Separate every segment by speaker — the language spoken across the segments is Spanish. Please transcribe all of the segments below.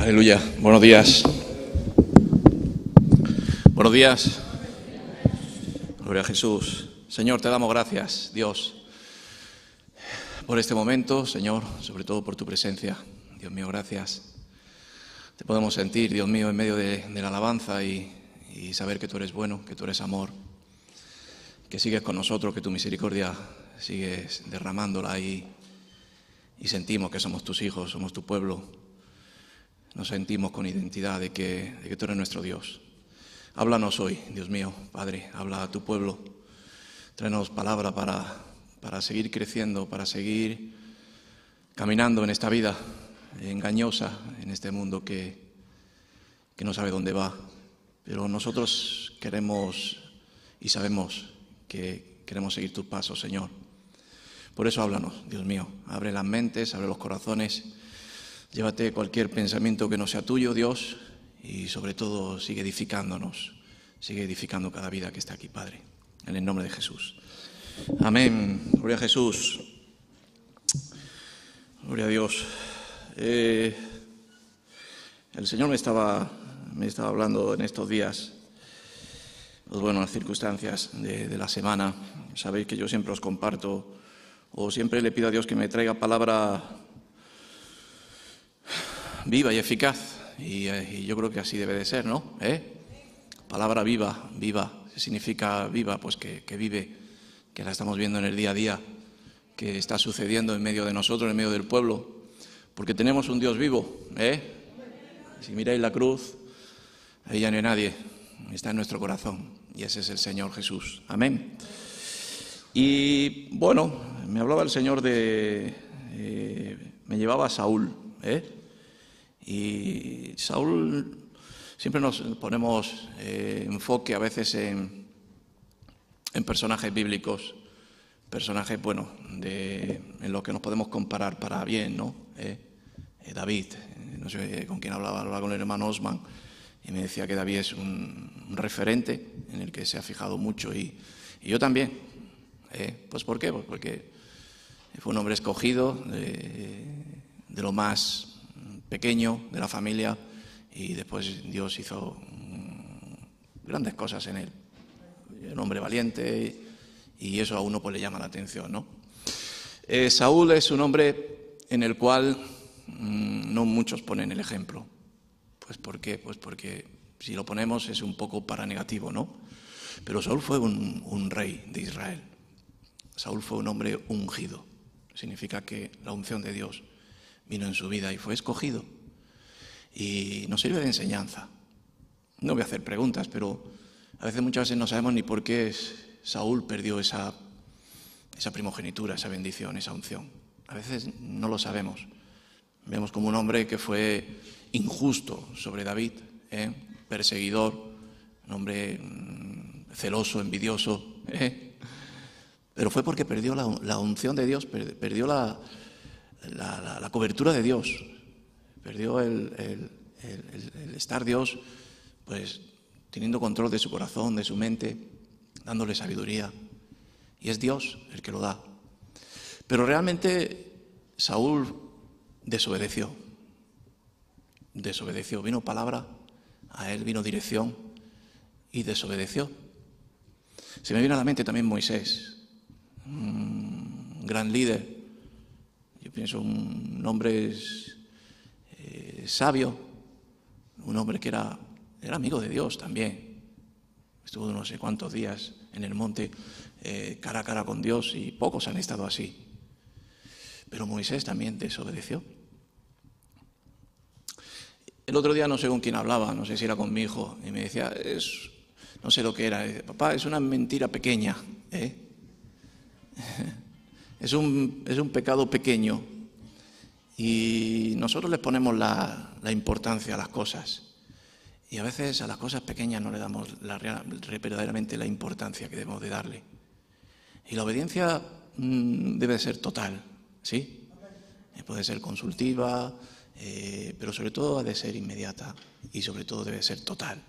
Speaker 1: Aleluya. Buenos días. Buenos días. Gloria a Jesús. Señor, te damos gracias, Dios, por este momento, Señor, sobre todo por tu presencia. Dios mío, gracias. Te podemos sentir, Dios mío, en medio de la alabanza y saber que tú eres bueno, que tú eres amor, que sigues con nosotros, que tu misericordia sigues derramándola y sentimos que somos tus hijos, somos tu pueblo. Nos sentimos con identidad de que tú eres nuestro Dios. Háblanos hoy, Dios mío, Padre, habla a tu pueblo. Tráenos palabra para seguir creciendo, para seguir caminando en esta vida engañosa, en este mundo que no sabe dónde va. Pero nosotros queremos y sabemos que queremos seguir tus pasos, Señor. Por eso háblanos, Dios mío. Abre las mentes, abre los corazones. Llévate cualquier pensamiento que no sea tuyo, Dios, y sobre todo sigue edificándonos. Sigue edificando cada vida que está aquí, Padre. En el nombre de Jesús. Amén. Gloria a Jesús. Gloria a Dios. El Señor me estaba hablando en estos días, pues bueno, las circunstancias de la semana. Sabéis que yo siempre os comparto, o siempre le pido a Dios que me traiga palabra viva y eficaz, y yo creo que así debe de ser, ¿no? Palabra viva, ¿qué significa viva? Pues que vive, que la estamos viendo en el día a día, que está sucediendo en medio de nosotros, en medio del pueblo, porque tenemos un Dios vivo, Si miráis la cruz, ahí ya no hay nadie, está en nuestro corazón, y ese es el Señor Jesús. Amén. Y bueno, me hablaba el Señor me llevaba a Saúl, Y Saúl, siempre nos ponemos enfoque a veces en personajes bíblicos, personajes, bueno, en los que nos podemos comparar para bien, ¿no? David, no sé con quién hablaba con el hermano Osman, y me decía que David es un referente en el que se ha fijado mucho, y yo también. Pues ¿por qué? Pues porque fue un hombre escogido de lo más pequeño de la familia, y después Dios hizo grandes cosas en él. Un hombre valiente, y eso a uno pues le llama la atención, ¿no? Saúl es un hombre en el cual no muchos ponen el ejemplo. Pues ¿por qué? Pues porque si lo ponemos es un poco para negativo, ¿no? Pero Saúl fue un rey de Israel. Saúl fue un hombre ungido. Significa que la unción de Dios vino en su vida y fue escogido. Y nos sirve de enseñanza. No voy a hacer preguntas, pero muchas veces no sabemos ni por qué Saúl perdió esa primogenitura, esa bendición, esa unción. A veces no lo sabemos. Vemos como un hombre que fue injusto sobre David, perseguidor, un hombre celoso, envidioso, pero fue porque perdió la unción de Dios, perdió la cobertura de Dios, perdió el estar Dios, pues teniendo control de su corazón, de su mente, dándole sabiduría, y es Dios el que lo da. Pero realmente Saúl desobedeció, vino palabra, a él vino dirección y desobedeció. Se me viene a la mente también Moisés, un gran líder, yo pienso un hombre sabio, un hombre que era amigo de Dios también. Estuvo no sé cuántos días en el monte cara a cara con Dios, y pocos han estado así. Pero Moisés también desobedeció. El otro día no sé con quién hablaba, no sé si era con mi hijo, y me decía, no sé lo que era, papá, es una mentira pequeña, Es un pecado pequeño, y nosotros les ponemos la importancia a las cosas, y a veces a las cosas pequeñas no le damos verdaderamente la importancia que debemos de darle. Y la obediencia debe ser total, ¿sí? Puede ser consultiva, pero sobre todo ha de ser inmediata, y sobre todo debe ser total.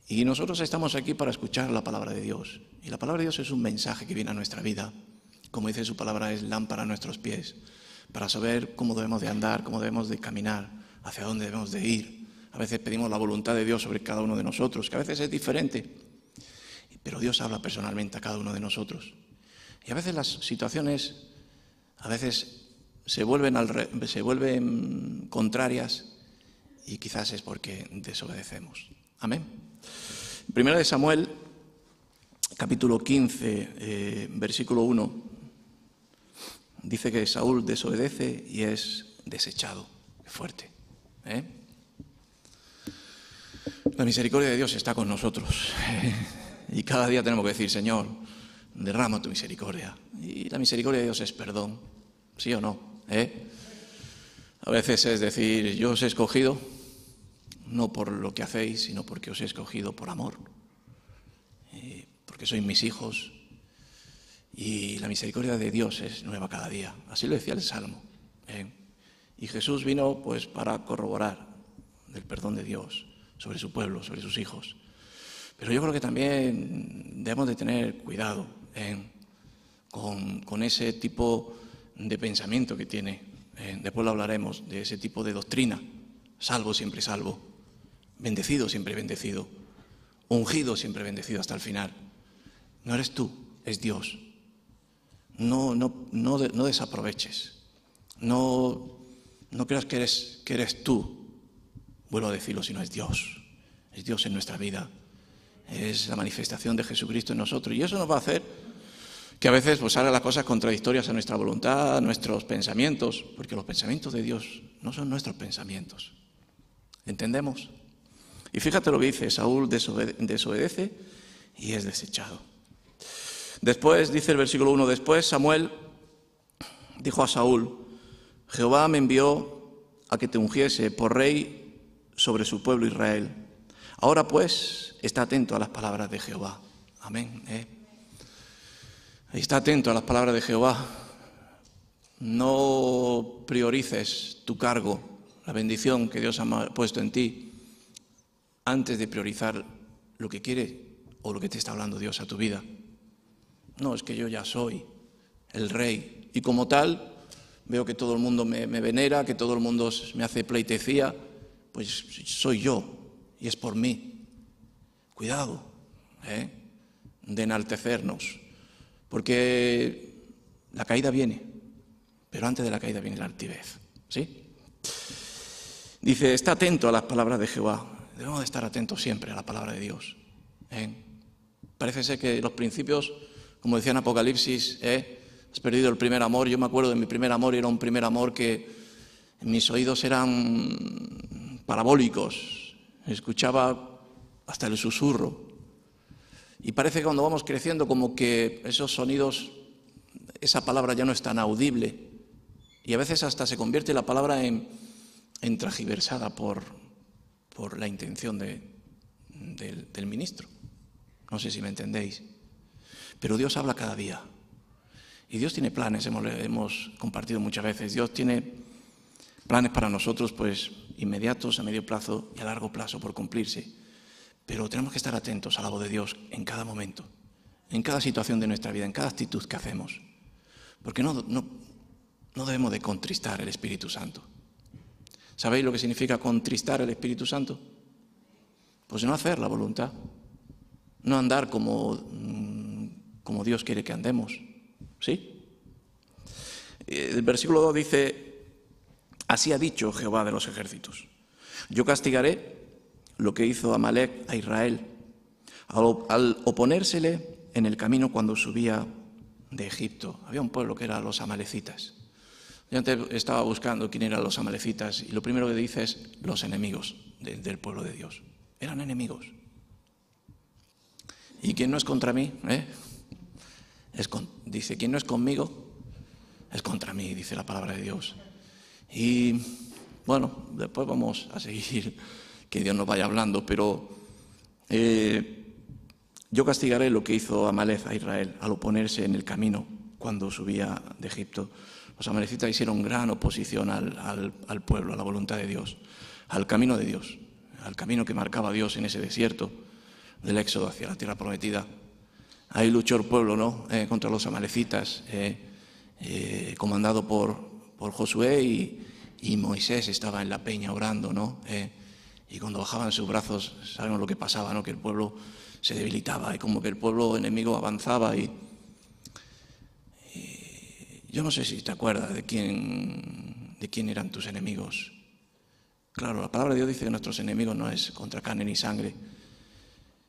Speaker 1: Y nosotros estamos aquí para escuchar la palabra de Dios, y la palabra de Dios es un mensaje que viene a nuestra vida. Como dice su palabra, es lámpara a nuestros pies, para saber cómo debemos de andar, cómo debemos de caminar, hacia dónde debemos de ir. A veces pedimos la voluntad de Dios sobre cada uno de nosotros, que a veces es diferente, pero Dios habla personalmente a cada uno de nosotros. Y a veces las situaciones, a veces se vuelven contrarias y quizás es porque desobedecemos. Amén. Primera de Samuel, capítulo 15, versículo 1, dice que Saúl desobedece y es desechado. Qué fuerte, ¿eh? La misericordia de Dios está con nosotros. Y cada día tenemos que decir, Señor, derrama tu misericordia. Y la misericordia de Dios es perdón, ¿sí o no? A veces es decir, yo os he escogido, no por lo que hacéis, sino porque os he escogido por amor. Porque sois mis hijos. Y la misericordia de Dios es nueva cada día. Así lo decía el Salmo. Y Jesús vino pues para corroborar el perdón de Dios sobre su pueblo, sobre sus hijos. Pero yo creo que también debemos de tener cuidado con ese tipo de pensamiento que tiene. Después lo hablaremos, de ese tipo de doctrina. Salvo siempre salvo. Bendecido siempre bendecido. Ungido siempre bendecido hasta el final. No eres tú, es Dios. No desaproveches. No creas que eres tú. Vuelvo a decirlo, sino es Dios. Es Dios en nuestra vida. Es la manifestación de Jesucristo en nosotros. Y eso nos va a hacer que a veces pues salgan las cosas contradictorias a nuestra voluntad, a nuestros pensamientos, porque los pensamientos de Dios no son nuestros pensamientos. ¿Entendemos? Y fíjate lo que dice, Saúl desobedece y es desechado. Después, dice el versículo 1, después Samuel dijo a Saúl, Jehová me envió a que te ungiese por rey sobre su pueblo Israel. Ahora pues, está atento a las palabras de Jehová. Amén. Está atento a las palabras de Jehová. No priorices tu cargo, la bendición que Dios ha puesto en ti, antes de priorizar lo que quiere o lo que te está hablando Dios a tu vida. No, es que yo ya soy el rey y como tal veo que todo el mundo me venera, que todo el mundo me hace pleitesía, pues soy yo y es por mí. Cuidado de enaltecernos, porque la caída viene, pero antes de la caída viene la altivez, ¿sí? Dice, está atento a las palabras de Jehová. Debemos de estar atentos siempre a la palabra de Dios. Parece ser que los principios, como decía en Apocalipsis, has perdido el primer amor. Yo me acuerdo de mi primer amor y era un primer amor que mis oídos eran parabólicos. Escuchaba hasta el susurro. Y parece que cuando vamos creciendo como que esos sonidos, esa palabra ya no es tan audible. Y a veces hasta se convierte la palabra en transgiversada por la intención del ministro. No sé si me entendéis. Pero Dios habla cada día. Y Dios tiene planes, hemos compartido muchas veces. Dios tiene planes para nosotros, pues, inmediatos, a medio plazo y a largo plazo por cumplirse. Pero tenemos que estar atentos a la voz de Dios en cada momento, en cada situación de nuestra vida, en cada actitud que hacemos. Porque no debemos de contristar el Espíritu Santo. ¿Sabéis lo que significa contristar el Espíritu Santo? Pues no hacer la voluntad. No andar como Dios quiere que andemos. ¿Sí? El versículo 2 dice, así ha dicho Jehová de los ejércitos. Yo castigaré lo que hizo Amalec a Israel al oponérsele en el camino cuando subía de Egipto. Había un pueblo que era los amalecitas. Yo antes estaba buscando quién eran los amalecitas y lo primero que dice es los enemigos del pueblo de Dios. Eran enemigos. ¿Y quién no es contra mí? Dice, ¿quién no es conmigo? Es contra mí, dice la palabra de Dios. Y bueno, después vamos a seguir, que Dios nos vaya hablando, pero yo castigaré lo que hizo Amalec a Israel al oponerse en el camino cuando subía de Egipto. Los amalecitas hicieron gran oposición al pueblo, a la voluntad de Dios, al camino de Dios, al camino que marcaba Dios en ese desierto del éxodo hacia la tierra prometida. Ahí luchó el pueblo, ¿no? Contra los amalecitas, comandado por Josué y Moisés estaba en la peña orando, ¿no? Y cuando bajaban sus brazos, sabemos lo que pasaba, ¿no? Que el pueblo se debilitaba y como que el pueblo enemigo avanzaba y yo no sé si te acuerdas de quién eran tus enemigos. Claro, la palabra de Dios dice que nuestros enemigos no es contra carne ni sangre,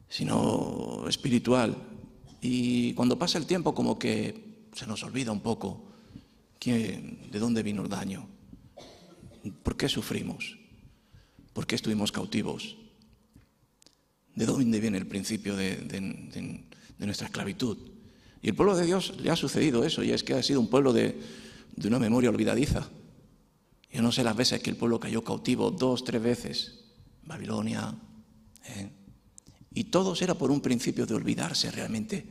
Speaker 1: sino espiritual. Y cuando pasa el tiempo como que se nos olvida un poco de dónde vino el daño, por qué sufrimos, por qué estuvimos cautivos, de dónde viene el principio de nuestra esclavitud. Y el pueblo de Dios le ha sucedido eso, y es que ha sido un pueblo de una memoria olvidadiza. Yo no sé las veces que el pueblo cayó cautivo, 2, 3 veces, Babilonia, y todos era por un principio de olvidarse realmente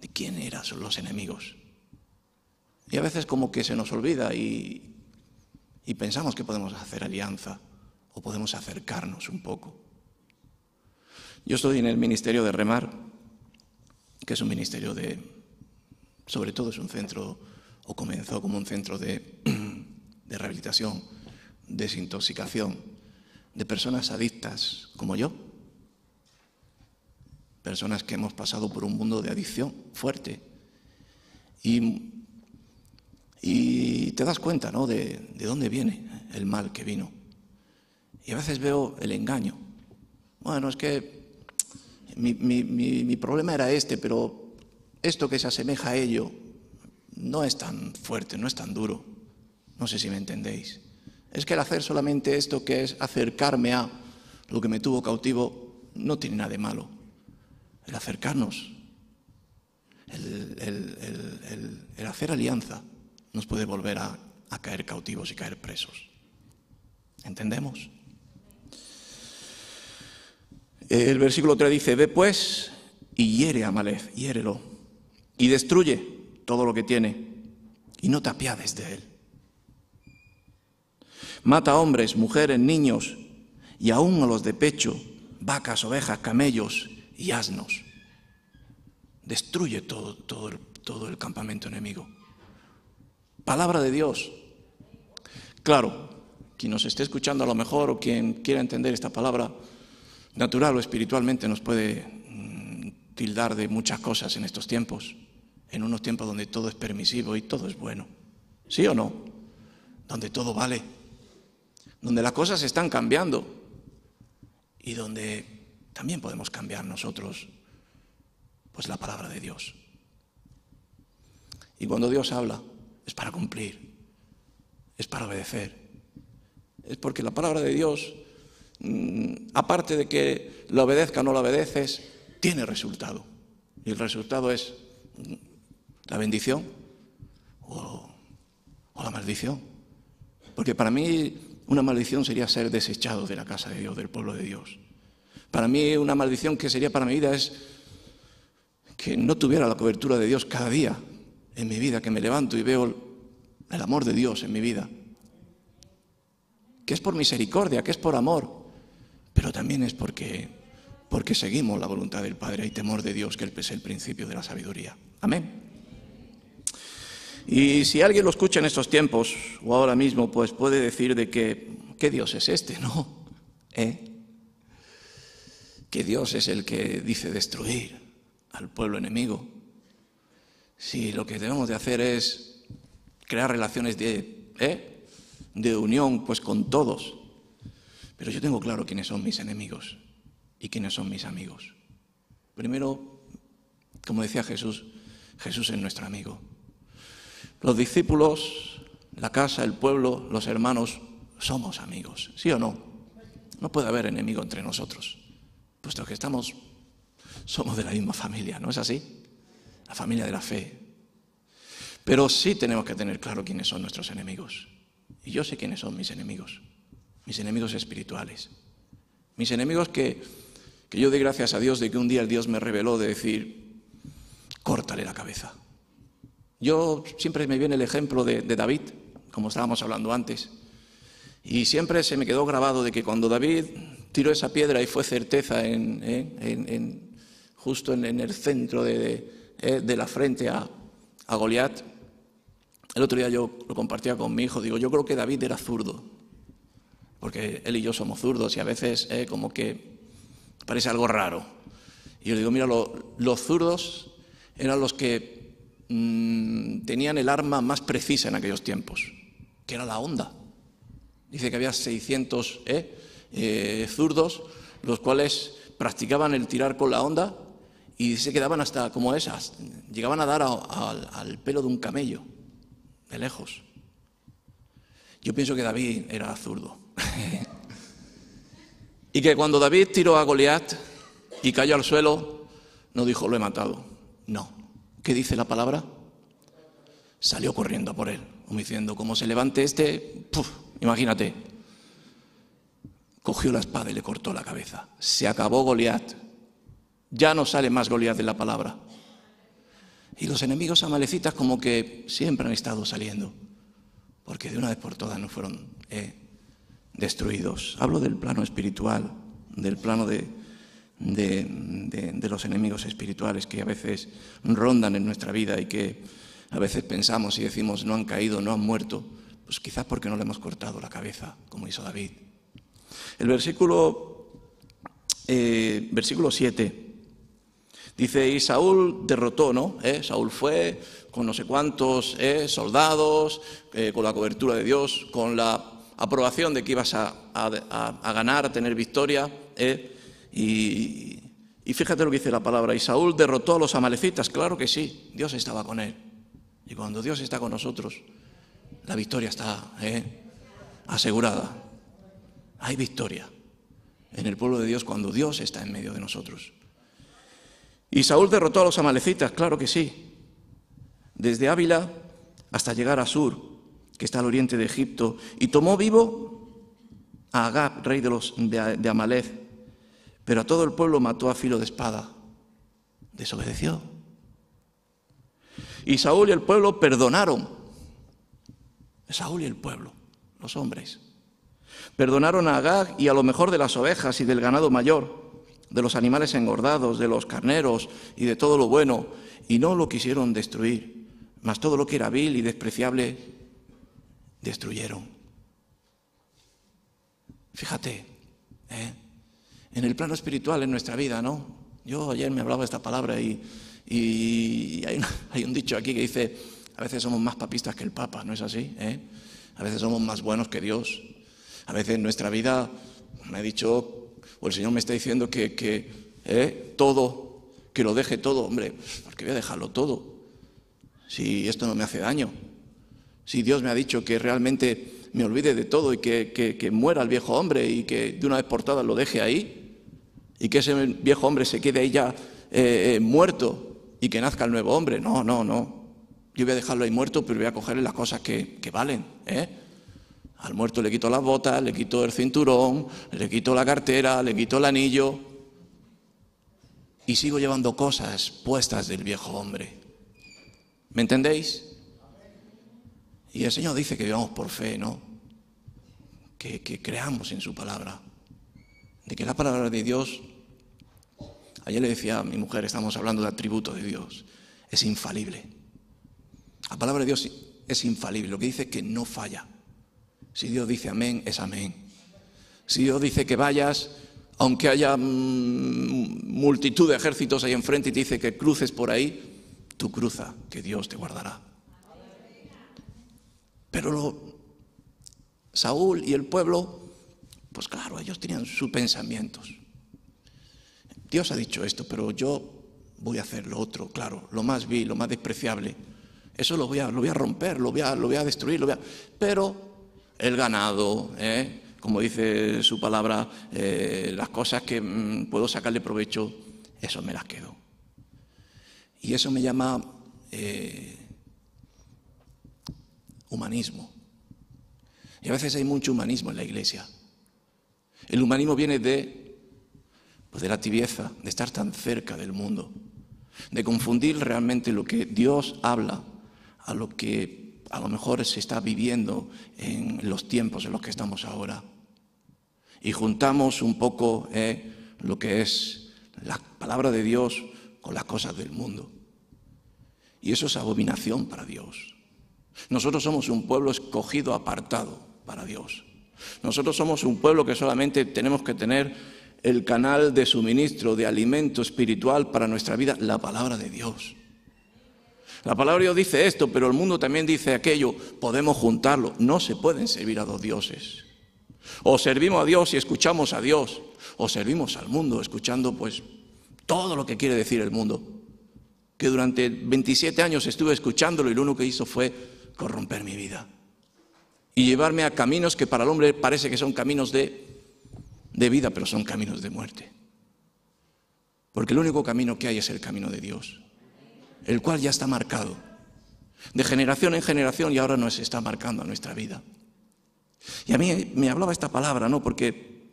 Speaker 1: de quién eran los enemigos. Y a veces como que se nos olvida y pensamos que podemos hacer alianza o podemos acercarnos un poco. Yo estoy en el ministerio de Remar, que es un ministerio sobre todo es un centro, o comenzó como un centro de rehabilitación, desintoxicación, de personas adictas como yo, personas que hemos pasado por un mundo de adicción fuerte. Y te das cuenta, ¿no?, de dónde viene el mal que vino. Y a veces veo el engaño. Bueno, es que mi problema era pero esto que se asemeja a ello no es tan fuerte, no es tan duro. No sé si me entendéis. Es que el hacer solamente esto que es acercarme a lo que me tuvo cautivo no tiene nada de malo. El acercarnos, el hacer alianza nos puede volver a caer cautivos y caer presos. ¿Entendemos? El versículo 3 dice: ve pues y hiere a Amalec, hiérelo, y destruye todo lo que tiene, y no te apiades de él. Mata a hombres, mujeres, niños, y aún a los de pecho, vacas, ovejas, camellos y asnos. Destruye todo el campamento enemigo. Palabra de Dios. Claro, quien nos esté escuchando a lo mejor o quien quiera entender esta palabra, natural o espiritualmente, nos puede tildar de muchas cosas en estos tiempos, en unos tiempos donde todo es permisivo y todo es bueno. ¿Sí o no? Donde todo vale, donde las cosas se están cambiando y donde también podemos cambiar nosotros, pues la palabra de Dios. Y cuando Dios habla, es para cumplir, es para obedecer. Es porque la palabra de Dios, aparte de que la obedezca o no la obedeces, tiene resultado. Y el resultado es la bendición o la maldición. Porque para mí una maldición sería ser desechado de la casa de Dios, del pueblo de Dios. Para mí una maldición que sería para mi vida es que no tuviera la cobertura de Dios cada día en mi vida, que me levanto y veo el amor de Dios en mi vida. Que es por misericordia, que es por amor, pero también es porque seguimos la voluntad del Padre. Hay temor de Dios, que es el principio de la sabiduría. Amén. Y si alguien lo escucha en estos tiempos o ahora mismo, pues puede decir de que ¿qué Dios es este? ¿No? Que Dios es el que dice destruir al pueblo enemigo. Si lo que debemos de hacer es crear relaciones de unión, pues con todos. Pero yo tengo claro quiénes son mis enemigos y quiénes son mis amigos. Primero, como decía Jesús, Jesús es nuestro amigo. Los discípulos, la casa, el pueblo, los hermanos, somos amigos, ¿sí o no? No puede haber enemigo entre nosotros, puesto que somos de la misma familia, ¿no es así? La familia de la fe. Pero sí tenemos que tener claro quiénes son nuestros enemigos. Y yo sé quiénes son mis enemigos espirituales. Mis enemigos que yo doy gracias a Dios de que un día el Dios me reveló de decir, córtale la cabeza. Yo siempre me viene el ejemplo de David, como estábamos hablando antes, y siempre se me quedó grabado de que cuando David tiró esa piedra y fue certeza justo en el centro de la frente a Goliat, El otro día yo lo compartía con mi hijo, digo, yo creo que David era zurdo, porque él y yo somos zurdos y a veces como que parece algo raro. Y yo digo, mira, los zurdos eran los que tenían el arma más precisa en aquellos tiempos, que era la honda. Dice que había 600 zurdos, los cuales practicaban el tirar con la honda y se quedaban hasta como esas, llegaban a dar al pelo de un camello, de lejos. Yo pienso que David era zurdo. Y que cuando David tiró a Goliat y cayó al suelo, no dijo, lo he matado. No. ¿Qué dice la palabra? Salió corriendo a por él, como diciendo, como se levante ¡puf! Imagínate. Cogió la espada y le cortó la cabeza. Se acabó Goliat. Ya no sale más Goliat de la palabra. Y los enemigos amalecitas como que siempre han estado saliendo, porque de una vez por todas no fueron destruidos. Hablo del plano espiritual, del plano de los enemigos espirituales que a veces rondan en nuestra vida y que a veces pensamos y decimos no han caído, no han muerto, pues quizás porque no le hemos cortado la cabeza, como hizo David. El versículo 7 dice, y Saúl derrotó, ¿no? Saúl fue con no sé cuántos soldados, con la cobertura de Dios, con la aprobación de que ibas a ganar, a tener victoria, y fíjate lo que dice la palabra, y Saúl derrotó a los amalecitas. Claro que sí, Dios estaba con él. Y cuando Dios está con nosotros, la victoria está asegurada. Hay victoria en el pueblo de Dios cuando Dios está en medio de nosotros. Y Saúl derrotó a los amalecitas, claro que sí, desde Ávila hasta llegar a Sur, que está al oriente de Egipto, y tomó vivo a Agag, rey de Amalec, pero a todo el pueblo mató a filo de espada. Desobedeció. Y Saúl y el pueblo perdonaron. Saúl y el pueblo, los hombres, perdonaron a Agag y a lo mejor de las ovejas y del ganado mayor, de los animales engordados, de los carneros y de todo lo bueno, y no lo quisieron destruir, mas todo lo que era vil y despreciable destruyeron. Fíjate, en el plano espiritual en nuestra vida, ¿no? Yo ayer me hablaba de esta palabra y hay un dicho aquí que dice, a veces somos más papistas que el Papa, ¿no es así? A veces somos más buenos que Dios. A veces en nuestra vida me ha dicho, o el Señor me está diciendo que todo, que lo deje todo. Hombre, ¿por qué voy a dejarlo todo? Si esto no me hace daño. Si Dios me ha dicho que realmente me olvide de todo y que muera el viejo hombre y que de una vez por todas lo deje ahí y que ese viejo hombre se quede ahí ya muerto y que nazca el nuevo hombre. No. Yo voy a dejarlo ahí muerto, pero voy a cogerle las cosas que valen. Al muerto le quito las botas, le quito el cinturón, le quito la cartera, le quito el anillo y sigo llevando cosas puestas del viejo hombre. ¿Me entendéis? Y el Señor dice que vivamos por fe, ¿no? Que creamos en su palabra. De que la palabra de Dios, ayer le decía a mi mujer, estamos hablando de atributos de Dios, es infalible. La palabra de Dios es infalible, lo que dice es que no falla. Si Dios dice amén, es amén. Si Dios dice que vayas, aunque haya multitud de ejércitos ahí enfrente y te dice que cruces por ahí, tú cruza, que Dios te guardará. Pero Saúl y el pueblo, pues claro, ellos tenían sus pensamientos. Dios ha dicho esto, pero yo voy a hacer lo otro, claro, lo más vil, lo más despreciable. Eso lo voy a romper, lo voy a destruir, pero el ganado, como dice su palabra, las cosas que puedo sacarle provecho, eso me las quedo. Y eso me llama humanismo. Y a veces hay mucho humanismo en la iglesia. El humanismo viene de la tibieza, de estar tan cerca del mundo, de confundir realmente lo que Dios habla a lo que a lo mejor se está viviendo en los tiempos en los que estamos ahora. Y juntamos un poco lo que es la palabra de Dios con las cosas del mundo. Y eso es abominación para Dios. Nosotros somos un pueblo escogido, apartado para Dios. Nosotros somos un pueblo que solamente tenemos que tener el canal de suministro, de alimento espiritual para nuestra vida, la palabra de Dios. La palabra de Dios dice esto, pero el mundo también dice aquello. Podemos juntarlo. No se pueden servir a dos dioses. O servimos a Dios y escuchamos a Dios, o servimos al mundo escuchando pues todo lo que quiere decir el mundo. Que durante 27 años estuve escuchándolo y lo único que hizo fue corromper mi vida. Y llevarme a caminos que para el hombre parece que son caminos de vida, pero son caminos de muerte. Porque el único camino que hay es el camino de Dios, el cual ya está marcado de generación en generación y ahora nos está marcando a nuestra vida. Y a mí me hablaba esta palabra, ¿no? Porque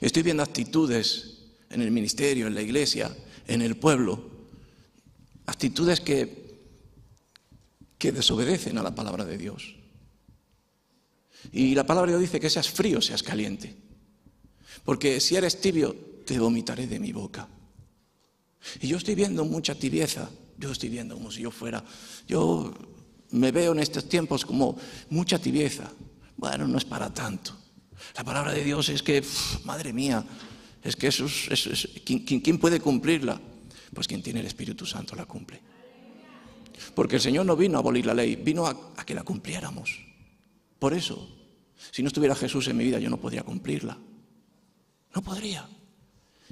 Speaker 1: estoy viendo actitudes en el ministerio, en la iglesia, en el pueblo, actitudes que desobedecen a la palabra de Dios. Y la palabra de Dios dice que seas frío, seas caliente. Porque si eres tibio, te vomitaré de mi boca. Y yo estoy viendo mucha tibieza. Yo estoy viendo como si yo me veo en estos tiempos como mucha tibieza. Bueno, no es para tanto. La palabra de Dios es que, madre mía, es que ¿quién puede cumplirla? Pues quien tiene el Espíritu Santo la cumple. Porque el Señor no vino a abolir la ley, vino a que la cumpliéramos. Por eso, si no estuviera Jesús en mi vida, yo no podría cumplirla. No podría.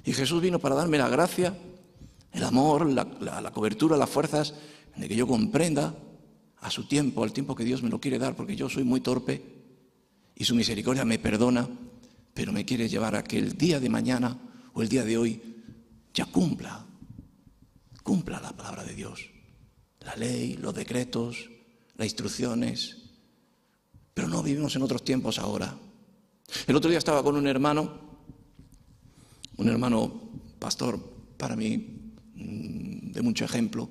Speaker 1: Y Jesús vino para darme la gracia, el amor, la cobertura, las fuerzas, de que yo comprenda a su tiempo, al tiempo que Dios me lo quiere dar, porque yo soy muy torpe y su misericordia me perdona, pero me quiere llevar a que el día de mañana o el día de hoy ya cumpla la palabra de Dios. La ley, los decretos, las instrucciones. Pero no vivimos en otros tiempos ahora. El otro día estaba con un hermano pastor para mí de mucho ejemplo,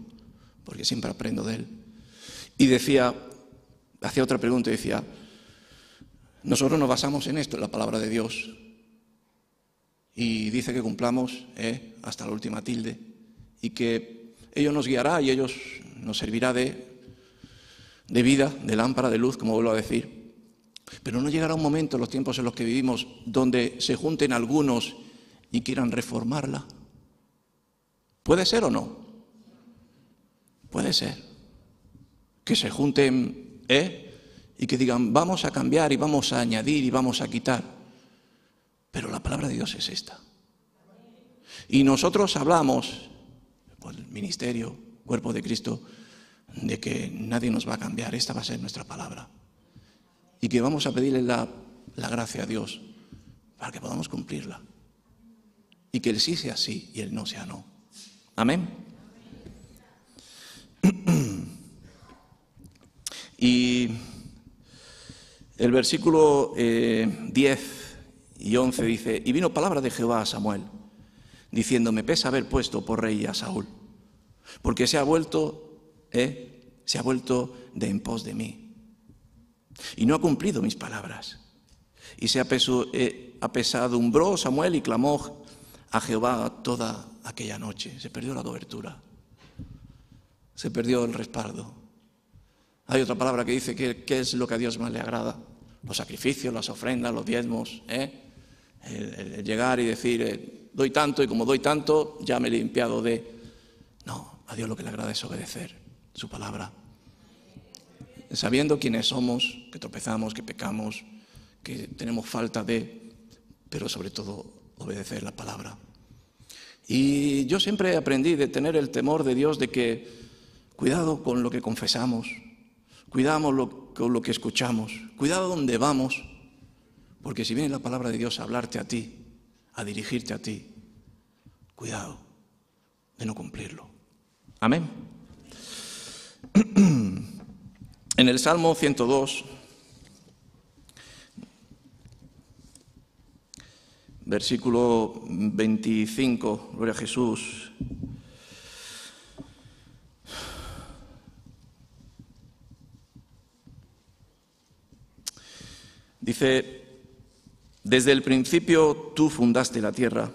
Speaker 1: porque siempre aprendo de él. Y hacía otra pregunta y decía, nosotros nos basamos en esto, en la palabra de Dios. Y dice que cumplamos hasta la última tilde y que ello nos guiará y ellos nos servirá de vida, de lámpara, de luz, como vuelvo a decir. Pero no llegará un momento en los tiempos en los que vivimos donde se junten algunos y quieran reformarla. ¿Puede ser o no? Puede ser. Que se junten y que digan, vamos a cambiar y vamos a añadir y vamos a quitar. Pero la palabra de Dios es esta. Y nosotros hablamos, por el ministerio, cuerpo de Cristo, de que nadie nos va a cambiar, esta va a ser nuestra palabra. Y que vamos a pedirle la gracia a Dios para que podamos cumplirla. Y que el sí sea sí y el no sea no. Amén. Y el versículo 10 y 11 dice, y vino palabra de Jehová a Samuel, diciendo, me pesa haber puesto por rey a Saúl, porque se ha vuelto de en pos de mí, y no ha cumplido mis palabras. Y se apesadumbró Samuel y clamó a Jehová toda aquella noche. Se perdió la cobertura, se perdió el respaldo. Hay otra palabra que dice que qué es lo que a Dios más le agrada: los sacrificios, las ofrendas, los diezmos, el llegar y decir doy tanto y como doy tanto ya me he limpiado de... No, a Dios lo que le agrada es obedecer su palabra, sabiendo quiénes somos, que tropezamos, que pecamos, que tenemos falta de, pero sobre todo obedecer la palabra. Y yo siempre aprendí de tener el temor de Dios, de que cuidado con lo que confesamos, cuidado con lo que escuchamos, cuidado donde vamos, porque si viene la palabra de Dios a hablarte a ti, a dirigirte a ti, cuidado de no cumplirlo. Amén. En el Salmo 102, versículo 25, gloria a Jesús. Dice, desde el principio tú fundaste la tierra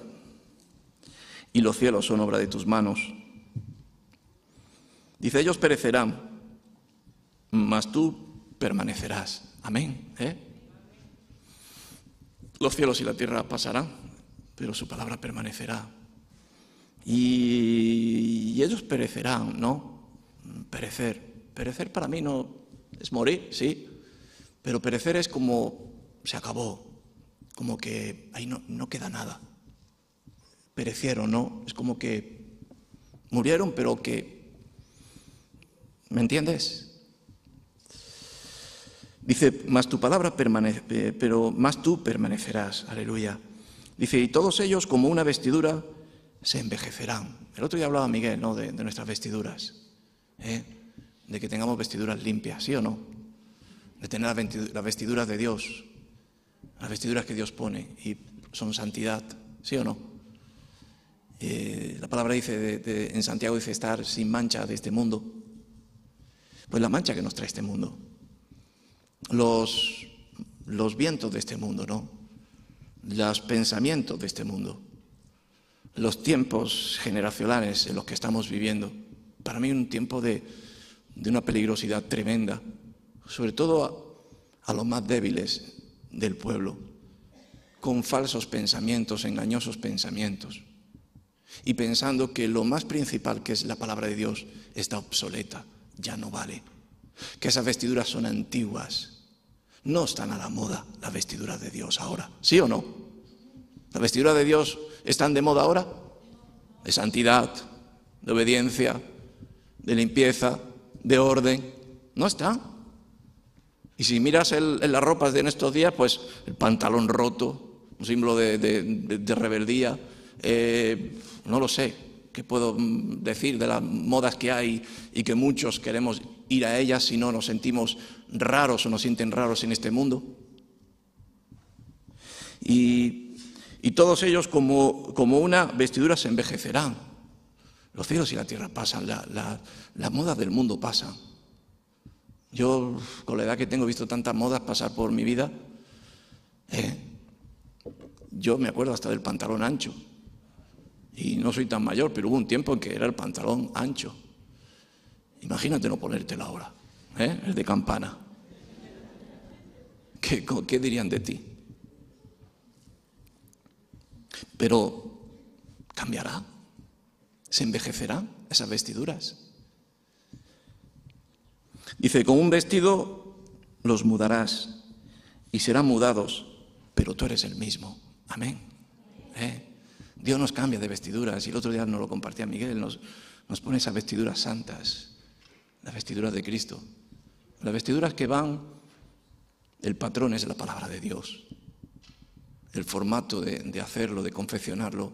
Speaker 1: y los cielos son obra de tus manos. Dice, ellos perecerán, mas tú permanecerás. Amén. Los cielos y la tierra pasarán, pero su palabra permanecerá. Y ellos perecerán, ¿no? Perecer para mí no es morir, sí, pero perecer es como se acabó, como que ahí no queda nada. Perecieron, ¿no? Es como que murieron, pero que... ¿Me entiendes? Dice, mas tu palabra permanece, pero más tú permanecerás. Aleluya. Dice, y todos ellos como una vestidura se envejecerán. El otro día hablaba Miguel, ¿no? de nuestras vestiduras. De que tengamos vestiduras limpias, ¿sí o no? De tener las vestiduras de Dios, las vestiduras que Dios pone, y son santidad, ¿sí o no? La palabra dice, en Santiago dice estar sin mancha de este mundo. Pues la mancha que nos trae este mundo, los vientos de este mundo, ¿no? Los pensamientos de este mundo, los tiempos generacionales en los que estamos viviendo. Para mí un tiempo de una peligrosidad tremenda, sobre todo a los más débiles del pueblo, con falsos pensamientos, engañosos pensamientos, y pensando que lo más principal, que es la palabra de Dios, está obsoleta, ya no vale, que esas vestiduras son antiguas. No están a la moda las vestiduras de Dios ahora, ¿sí o no? ¿Las vestiduras de Dios están de moda ahora? De santidad, de obediencia, de limpieza, de orden. No están. Y si miras en las ropas de estos días, pues el pantalón roto, un símbolo de rebeldía, no lo sé, ¿qué puedo decir de las modas que hay y que muchos queremos ir a ellas si no nos sentimos raros o nos sienten raros en este mundo? Y todos ellos como una vestidura se envejecerán. Los cielos y la tierra pasan, las modas del mundo pasan. Yo, con la edad que tengo, he visto tantas modas pasar por mi vida. Yo me acuerdo hasta del pantalón ancho. Y no soy tan mayor, pero hubo un tiempo en que era el pantalón ancho. Imagínate no ponértelo ahora, el de campana. ¿Qué dirían de ti? Pero cambiará, se envejecerán esas vestiduras. Dice, con un vestido los mudarás y serán mudados, pero tú eres el mismo. Amén. Dios nos cambia de vestiduras, y el otro día nos lo compartía Miguel, nos pone esas vestiduras santas, las vestiduras de Cristo, las vestiduras que van, el patrón es la palabra de Dios, el formato de hacerlo, de confeccionarlo,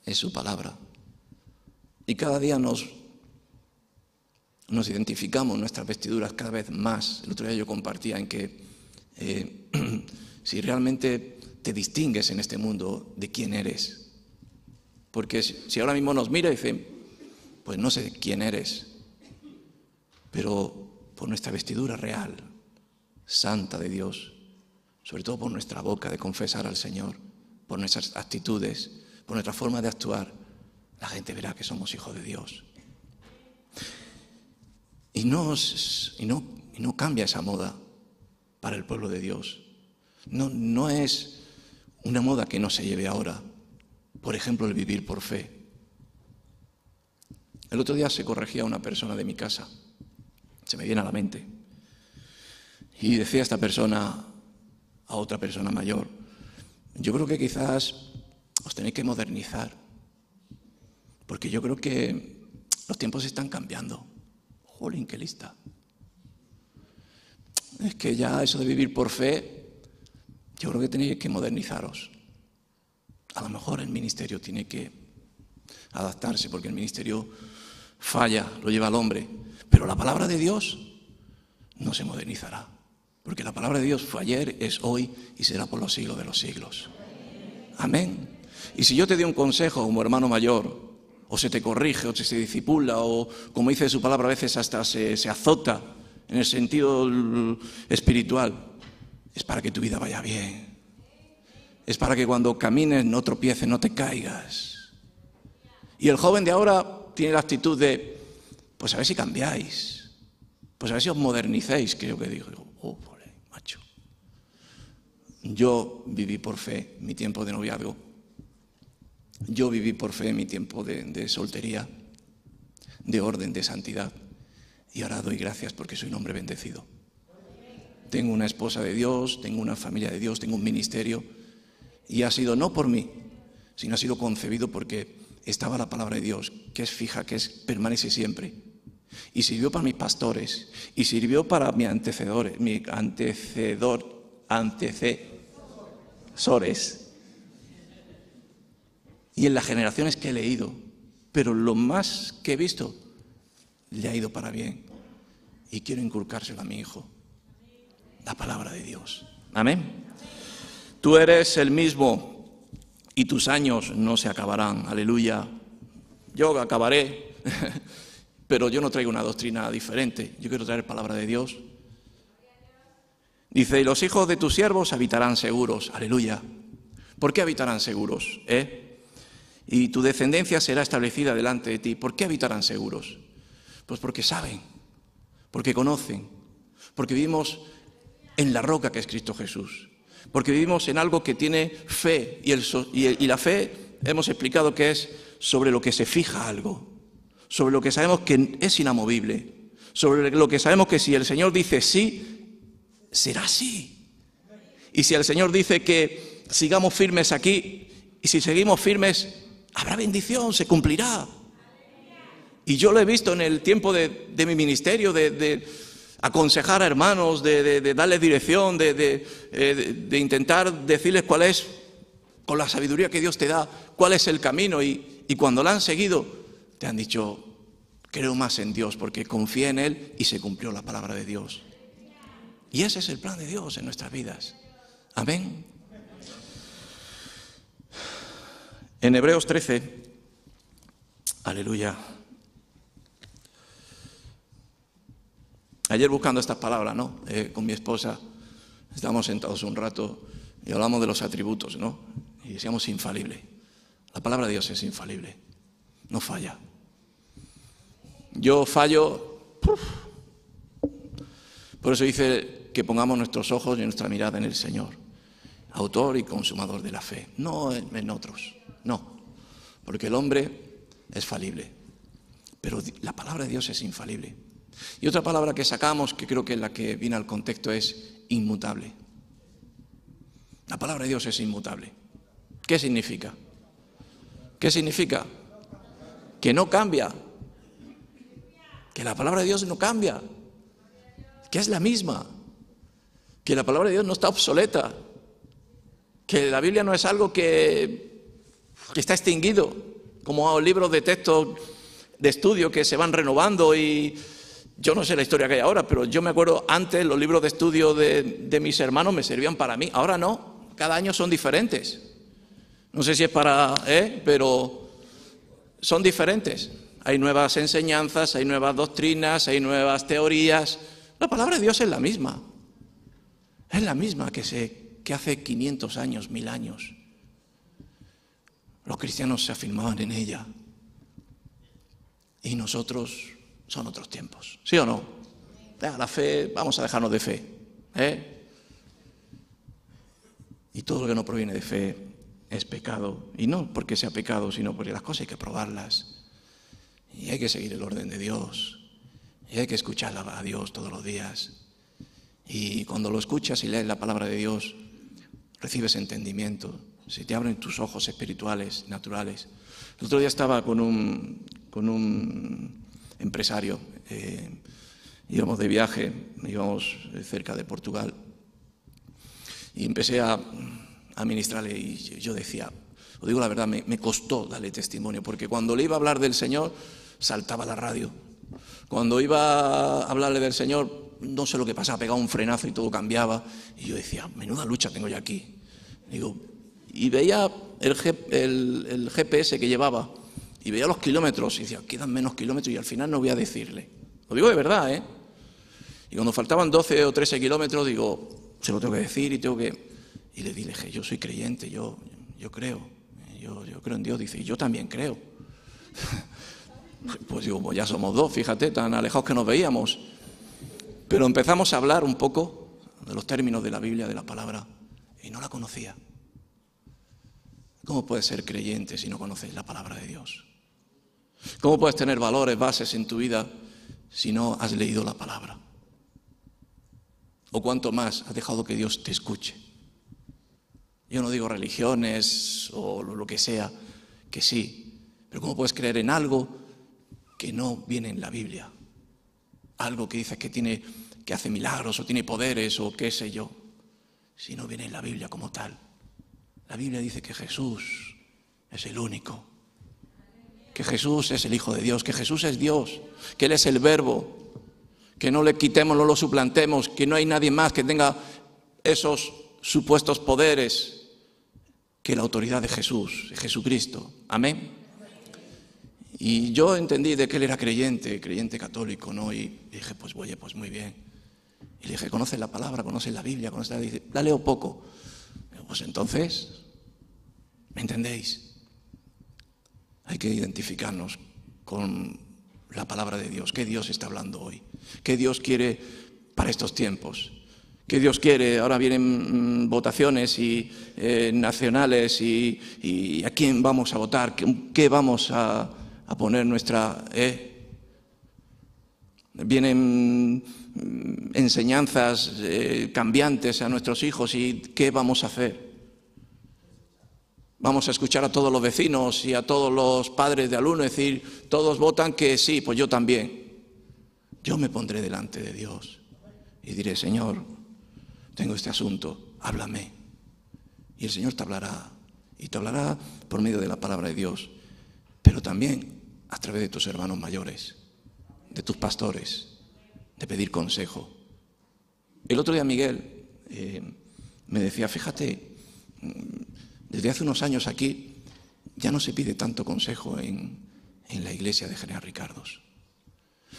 Speaker 1: es su palabra. Y cada día nos identificamos nuestras vestiduras cada vez más. El otro día yo compartía en que si realmente te distingues en este mundo de quién eres. Porque si ahora mismo nos mira y dice, pues no sé quién eres, pero por nuestra vestidura real, santa de Dios, sobre todo por nuestra boca de confesar al Señor, por nuestras actitudes, por nuestra forma de actuar, la gente verá que somos hijos de Dios. Y no cambia esa moda para el pueblo de Dios. No es una moda que no se lleve ahora. Por ejemplo, el vivir por fe. El otro día se corregía a una persona de mi casa, se me viene a la mente, y decía esta persona a otra persona mayor, yo creo que quizás os tenéis que modernizar, porque yo creo que los tiempos están cambiando. Jolín, qué lista. Es que ya eso de vivir por fe, yo creo que tenéis que modernizaros. A lo mejor el ministerio tiene que adaptarse, porque el ministerio falla, lo lleva el hombre, pero la palabra de Dios no se modernizará, porque la palabra de Dios fue ayer, es hoy y será por los siglos de los siglos. Amén. Y si yo te doy un consejo como hermano mayor, o se te corrige, o se discipula, o como dice su palabra, a veces hasta se azota en el sentido espiritual, es para que tu vida vaya bien. Es para que cuando camines no tropieces, no te caigas. Y el joven de ahora tiene la actitud de, pues a ver si cambiáis, Pues a ver si os modernicéis, creo que digo, oh, pobre, macho. Yo viví por fe mi tiempo de noviazgo. Yo viví por fe mi tiempo de soltería, de orden, de santidad. Y ahora doy gracias porque soy un hombre bendecido. Tengo una esposa de Dios, tengo una familia de Dios, tengo un ministerio. Y ha sido no por mí, sino ha sido concebido porque estaba la palabra de Dios, que es fija, que permanece siempre. Y sirvió para mis pastores, y sirvió para mis antecesores. Y en las generaciones que he leído, pero lo más que he visto, le ha ido para bien. Y quiero inculcárselo a mi hijo. La palabra de Dios. Amén. Tú eres el mismo y tus años no se acabarán. Aleluya. Yo acabaré, pero yo no traigo una doctrina diferente. Yo quiero traer palabra de Dios. Dice, y los hijos de tus siervos habitarán seguros. Aleluya. ¿Por qué habitarán seguros? Y tu descendencia será establecida delante de ti. ¿Por qué habitarán seguros? Pues porque saben, porque conocen, porque vivimos en la roca que es Cristo Jesús, porque vivimos en algo que tiene fe, y la fe hemos explicado que es sobre lo que se fija algo, sobre lo que sabemos que es inamovible, sobre lo que sabemos que si el Señor dice sí, será sí. Y si el Señor dice que sigamos firmes aquí, y si seguimos firmes, habrá bendición, se cumplirá. Y yo lo he visto en el tiempo de mi ministerio, de aconsejar a hermanos, de darles dirección, de intentar decirles cuál es, con la sabiduría que Dios te da, cuál es el camino. Y cuando la han seguido, te han dicho, creo más en Dios, porque confié en Él y se cumplió la palabra de Dios. Y ese es el plan de Dios en nuestras vidas. Amén. En Hebreos 13, aleluya. Ayer buscando estas palabras, ¿no? Con mi esposa, estábamos sentados un rato y hablamos de los atributos, ¿no? Y decíamos infalible. La palabra de Dios es infalible, no falla. Yo fallo, por eso dice que pongamos nuestros ojos y nuestra mirada en el Señor, autor y consumador de la fe, no en otros, no, porque el hombre es falible, pero la palabra de Dios es infalible. Y otra palabra que sacamos, que creo que es la que viene al contexto, es inmutable. La palabra de Dios es inmutable. ¿Qué significa? ¿Qué significa? Que no cambia. Que la palabra de Dios no cambia. Que es la misma. Que la palabra de Dios no está obsoleta. Que la Biblia no es algo que está extinguido, como libros de texto de estudio que se van renovando. Y yo no sé la historia que hay ahora, pero yo me acuerdo antes los libros de estudio de mis hermanos me servían para mí. Ahora no, cada año son diferentes. No sé si es pero son diferentes. Hay nuevas enseñanzas, hay nuevas doctrinas, hay nuevas teorías. La palabra de Dios es la misma. Es la misma que hace 500 años, 1000 años. Los cristianos se afirmaban en ella. Y nosotros son otros tiempos. ¿Sí o no? La fe, vamos a dejarnos de fe. Y todo lo que no proviene de fe es pecado. Y no porque sea pecado, sino porque las cosas hay que probarlas. Y hay que seguir el orden de Dios. Y hay que escuchar a Dios todos los días. Y cuando lo escuchas y lees la palabra de Dios, recibes entendimiento. Se te abren tus ojos espirituales, naturales. El otro día estaba con un empresario. Íbamos de viaje, íbamos cerca de Portugal. Y empecé a ministrarle y yo decía, os digo la verdad, me costó darle testimonio, porque cuando le iba a hablar del Señor, saltaba la radio. Cuando iba a hablarle del Señor, no sé lo que pasaba, pegaba un frenazo y todo cambiaba. Y yo decía, menuda lucha tengo yo aquí. Y veía el GPS que llevaba, y veía los kilómetros, y decía, quedan menos kilómetros, y al final no voy a decirle. Lo digo de verdad, Y cuando faltaban 12 o 13 kilómetros, digo, se lo tengo que decir y le dije, yo soy creyente, yo creo, yo creo en Dios. Dice, y yo también creo. Pues digo, pues ya somos dos, fíjate, tan alejados que nos veíamos. Pero empezamos a hablar un poco de los términos de la Biblia, de la palabra, y no la conocía. ¿Cómo puedes ser creyente si no conoces la palabra de Dios? ¿Cómo puedes tener valores, bases en tu vida si no has leído la palabra? ¿O cuánto más has dejado que Dios te escuche? Yo no digo religiones o lo que sea, que sí, pero ¿cómo puedes creer en algo que no viene en la Biblia? Algo que dice que hace milagros o tiene poderes o qué sé yo, si no viene en la Biblia como tal. La Biblia dice que Jesús es el único, que Jesús es el Hijo de Dios, que Jesús es Dios, que Él es el Verbo, que no le quitemos, no lo suplantemos, que no hay nadie más que tenga esos supuestos poderes que la autoridad de Jesús, de Jesucristo. Amén. Y yo entendí de que él era creyente católico, ¿no? Y dije, pues oye, pues muy bien. Y le dije, ¿conoces la palabra? ¿Conoces la Biblia? ¿Conoces la...? Dice, la leo poco. Pues entonces, ¿me entendéis? Hay que identificarnos con la palabra de Dios. ¿Qué Dios está hablando hoy? ¿Qué Dios quiere para estos tiempos? ¿Qué Dios quiere? Ahora vienen votaciones y nacionales y ¿a quién vamos a votar? ¿Qué vamos a poner nuestra...? Vienen enseñanzas cambiantes a nuestros hijos y ¿qué vamos a hacer? Vamos a escuchar a todos los vecinos y a todos los padres de alumnos decir, todos votan que sí, pues yo también. Yo me pondré delante de Dios y diré, Señor, tengo este asunto, háblame. Y el Señor te hablará, y te hablará por medio de la palabra de Dios, pero también a través de tus hermanos mayores, de tus pastores, de pedir consejo. El otro día Miguel me decía, fíjate, desde hace unos años aquí ya no se pide tanto consejo en la iglesia de General Ricardos.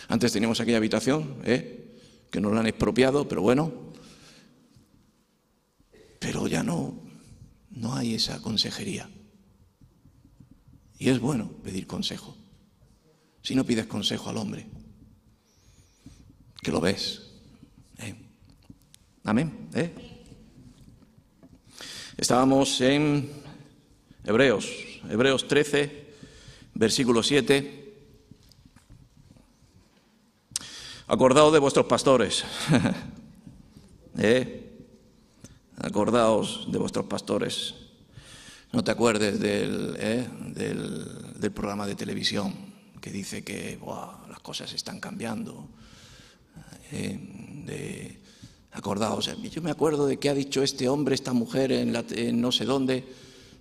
Speaker 1: Antes teníamos aquella habitación, que nos la han expropiado, pero bueno, pero ya no hay esa consejería. Y es bueno pedir consejo. Si no pides consejo al hombre, que lo ves. Amén. Estábamos en Hebreos 13, versículo 7. Acordaos de vuestros pastores. Acordaos de vuestros pastores. No te acuerdes del programa de televisión que dice que las cosas están cambiando. Acordaos, yo me acuerdo de que ha dicho este hombre, esta mujer en no sé dónde,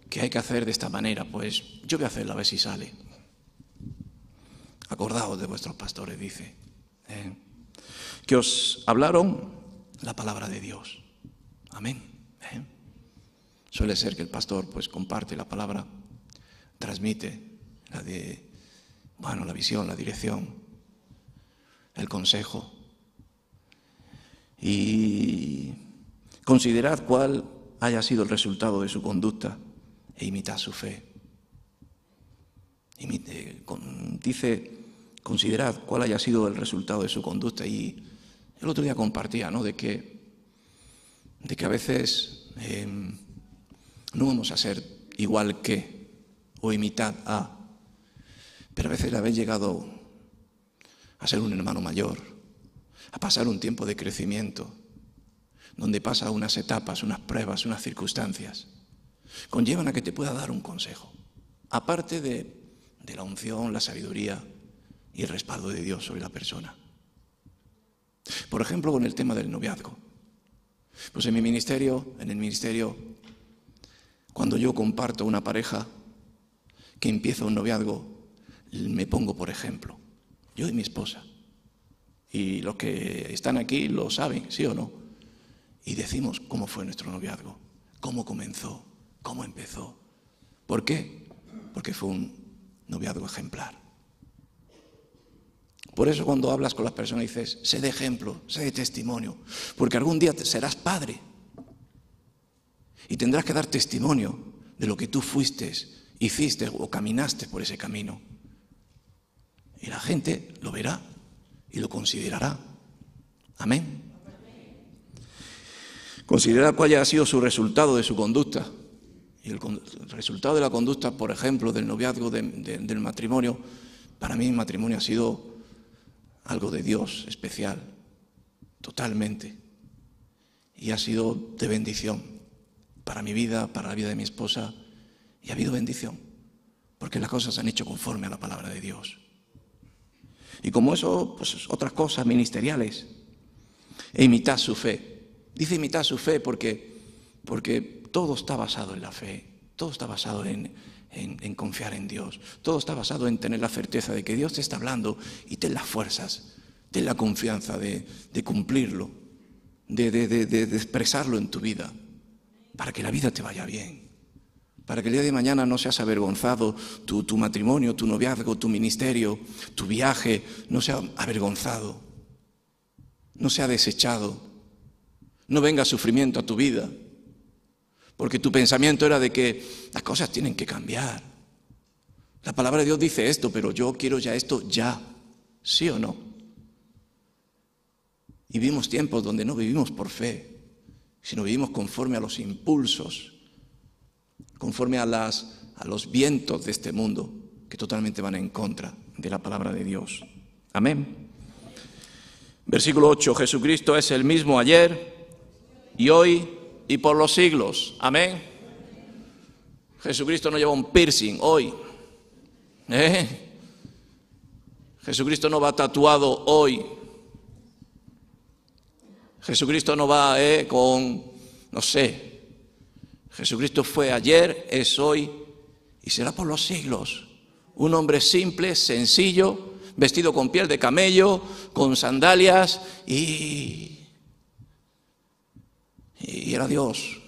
Speaker 1: que hay que hacer de esta manera. Pues yo voy a hacerlo a ver si sale. Acordaos de vuestros pastores, dice, que os hablaron la palabra de Dios. Amén. Suele ser que el pastor pues comparte la palabra, transmite la visión, la dirección, el consejo. Y considerad cuál haya sido el resultado de su conducta e imitad su fe. Dice, considerad cuál haya sido el resultado de su conducta. Y el otro día compartía, ¿no?, de que a veces no vamos a ser igual que o imitad a, pero a veces habéis llegado a ser un hermano mayor, a pasar un tiempo de crecimiento, donde pasa unas etapas, unas pruebas, unas circunstancias, conllevan a que te pueda dar un consejo, aparte de la unción, la sabiduría y el respaldo de Dios sobre la persona. Por ejemplo, con el tema del noviazgo. Pues en el ministerio, cuando yo comparto una pareja que empieza un noviazgo, me pongo por ejemplo, yo y mi esposa. Y los que están aquí lo saben, ¿sí o no? Y decimos cómo fue nuestro noviazgo, cómo comenzó, cómo empezó. ¿Por qué? Porque fue un noviazgo ejemplar. Por eso cuando hablas con las personas dices, sé de ejemplo, sé de testimonio, porque algún día serás padre y tendrás que dar testimonio de lo que tú fuiste, hiciste o caminaste por ese camino. Y la gente lo verá y lo considerará. Amén. Considera cuál haya sido su resultado de su conducta. Y el resultado de la conducta, por ejemplo, del noviazgo, del matrimonio, para mí el matrimonio ha sido algo de Dios especial, totalmente. Y ha sido de bendición para mi vida, para la vida de mi esposa. Y ha habido bendición, porque las cosas se han hecho conforme a la palabra de Dios. Y como eso, pues otras cosas ministeriales. E imitad su fe. Dice imitad su fe porque todo está basado en la fe. Todo está basado en confiar en Dios. Todo está basado en tener la certeza de que Dios te está hablando y ten las fuerzas, ten la confianza de cumplirlo, de expresarlo en tu vida, para que la vida te vaya bien. Para que el día de mañana no seas avergonzado, tu matrimonio, tu noviazgo, tu ministerio, tu viaje, no sea avergonzado, no sea desechado, no venga sufrimiento a tu vida, porque tu pensamiento era de que las cosas tienen que cambiar. La palabra de Dios dice esto, pero yo quiero ya esto ya, ¿sí o no? Y vivimos tiempos donde no vivimos por fe, sino vivimos conforme a los impulsos, conforme a los vientos de este mundo que totalmente van en contra de la palabra de Dios. Amén. Versículo 8, Jesucristo es el mismo ayer y hoy y por los siglos. Amén. Jesucristo no lleva un piercing hoy. Jesucristo no va tatuado hoy. Jesucristo no va con, no sé. Jesucristo fue ayer, es hoy y será por los siglos. Un hombre simple, sencillo, vestido con piel de camello, con sandalias y era Dios.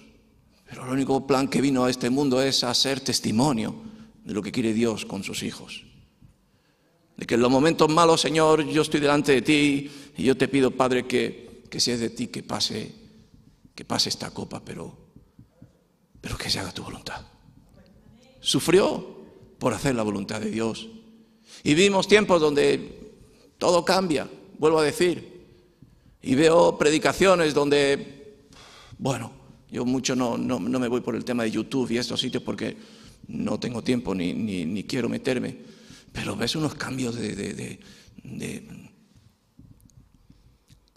Speaker 1: Pero el único plan que vino a este mundo es a ser testimonio de lo que quiere Dios con sus hijos. De que en los momentos malos, Señor, yo estoy delante de ti y yo te pido, Padre, que si es de ti que pase esta copa, pero que se haga tu voluntad. Sufrió por hacer la voluntad de Dios. Y vivimos tiempos donde todo cambia, vuelvo a decir. Y veo predicaciones donde, bueno, yo mucho no me voy por el tema de YouTube y estos sitios porque no tengo tiempo ni quiero meterme. Pero ves unos cambios